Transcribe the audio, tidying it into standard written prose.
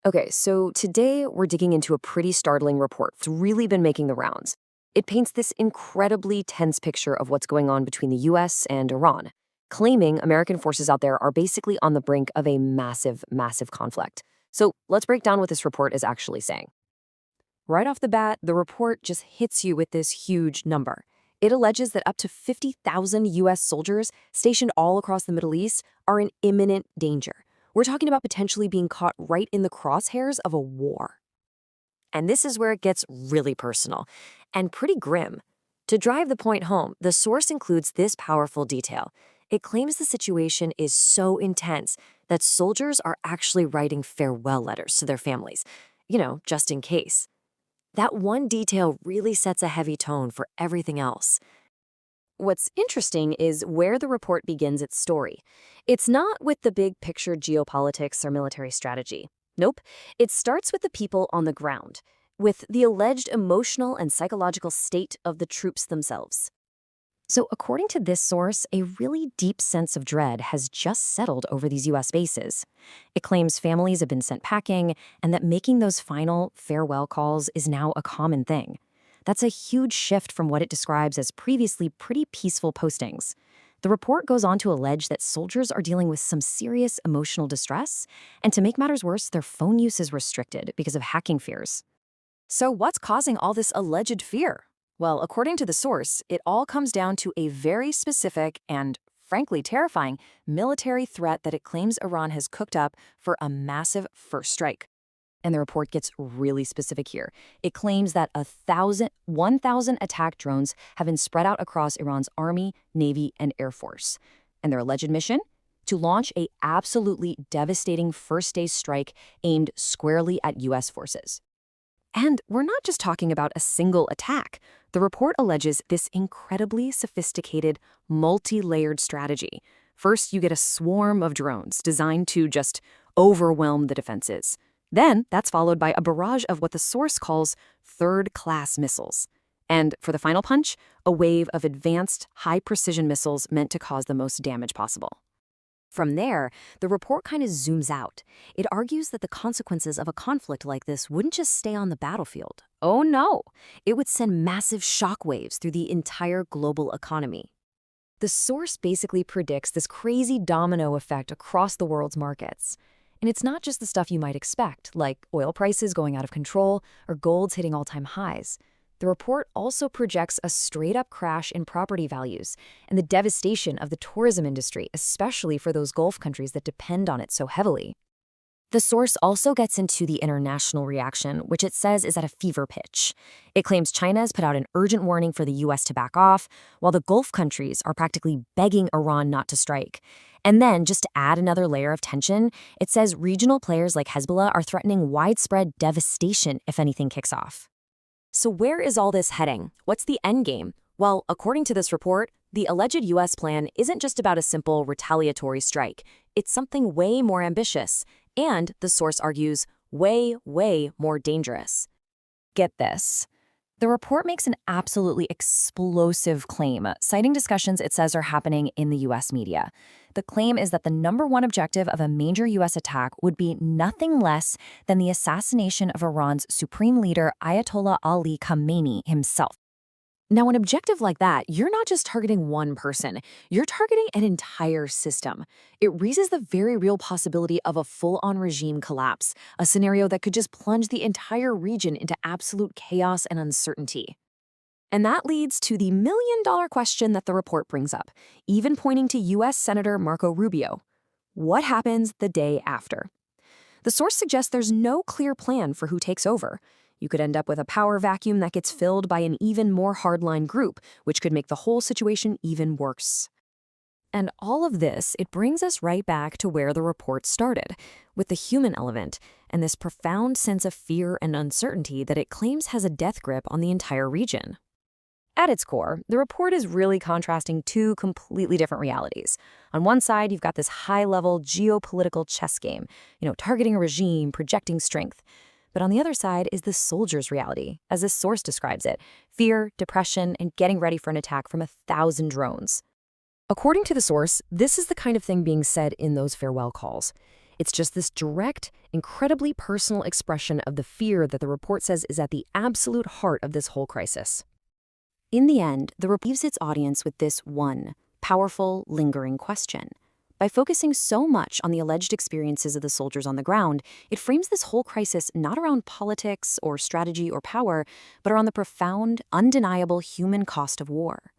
Okay, so today we're digging into a pretty startling report that's really been making the rounds. It paints this incredibly tense picture of what's going on between the US and Iran, claiming American forces out there are basically on the brink of a massive, massive conflict. So let's break down what this report is actually saying. Right off the bat, the report just hits you with this huge number. It alleges that up to 50,000 US soldiers stationed all across the Middle East are in imminent danger. We're talking about potentially being caught right in the crosshairs of a war. And this is where it gets really personal and pretty grim. To drive the point home, the source includes this powerful detail. It claims the situation is so intense that soldiers are actually writing farewell letters to their families, just in case. That one detail really sets a heavy tone for everything else. What's interesting is where the report begins its story. It's not with the big picture geopolitics or military strategy. Nope. It starts with the people on the ground, with the alleged emotional and psychological state of the troops themselves. So, according to this source, a really deep sense of dread has just settled over these US bases. It claims families have been sent packing and that making those final farewell calls is now a common thing. That's a huge shift from what it describes as previously pretty peaceful postings. The report goes on to allege that soldiers are dealing with some serious emotional distress, and to make matters worse, their phone use is restricted because of hacking fears. So, what's causing all this alleged fear? Well, according to the source, it all comes down to a very specific and, frankly, terrifying military threat that it claims Iran has cooked up for a massive first strike. And the report gets really specific here. It claims that 1,000 attack drones have been spread out across Iran's army, navy, and air force. And their alleged mission? To launch a absolutely devastating first-day strike aimed squarely at U.S. forces. And we're not just talking about a single attack. The report alleges this incredibly sophisticated, multi-layered strategy. First, you get a swarm of drones designed to just overwhelm the defenses. Then, that's followed by a barrage of what the source calls third-class missiles. And for the final punch, a wave of advanced, high-precision missiles meant to cause the most damage possible. From there, the report kind of zooms out. It argues that the consequences of a conflict like this wouldn't just stay on the battlefield. Oh no! It would send massive shockwaves through the entire global economy. The source basically predicts this crazy domino effect across the world's markets. And it's not just the stuff you might expect, like oil prices going out of control or gold's hitting all-time highs. The report also projects a straight-up crash in property values and the devastation of the tourism industry, especially for those Gulf countries that depend on it so heavily. The source also gets into the international reaction, which it says is at a fever pitch. It claims China has put out an urgent warning for the U.S. to back off, while the Gulf countries are practically begging Iran not to strike. And then, just to add another layer of tension, it says regional players like Hezbollah are threatening widespread devastation if anything kicks off. So where is all this heading? What's the end game? Well, according to this report, the alleged U.S. plan isn't just about a simple retaliatory strike. It's something way more ambitious, and, the source argues, way, way more dangerous. Get this. The report makes an absolutely explosive claim, citing discussions it says are happening in the U.S. media. The claim is that the number one objective of a major U.S. attack would be nothing less than the assassination of Iran's supreme leader Ayatollah Ali Khamenei himself. Now, an objective like that, you're not just targeting one person, you're targeting an entire system. It raises the very real possibility of a full-on regime collapse, a scenario that could just plunge the entire region into absolute chaos and uncertainty. And that leads to the million-dollar question that the report brings up, even pointing to U.S. Senator Marco Rubio. What happens the day after? The source suggests there's no clear plan for who takes over. You could end up with a power vacuum that gets filled by an even more hardline group, which could make the whole situation even worse. And all of this, it brings us right back to where the report started, with the human element and this profound sense of fear and uncertainty that it claims has a death grip on the entire region. At its core, the report is really contrasting two completely different realities. On one side, you've got this high-level geopolitical chess game, targeting a regime, projecting strength. But on the other side is the soldier's reality, as this source describes it: fear, depression, and getting ready for an attack from 1,000 drones. According to the source, this is the kind of thing being said in those farewell calls. It's just this direct, incredibly personal expression of the fear that the report says is at the absolute heart of this whole crisis. In the end, the report leaves its audience with this one powerful, lingering question. By focusing so much on the alleged experiences of the soldiers on the ground, it frames this whole crisis not around politics or strategy or power, but around the profound, undeniable human cost of war.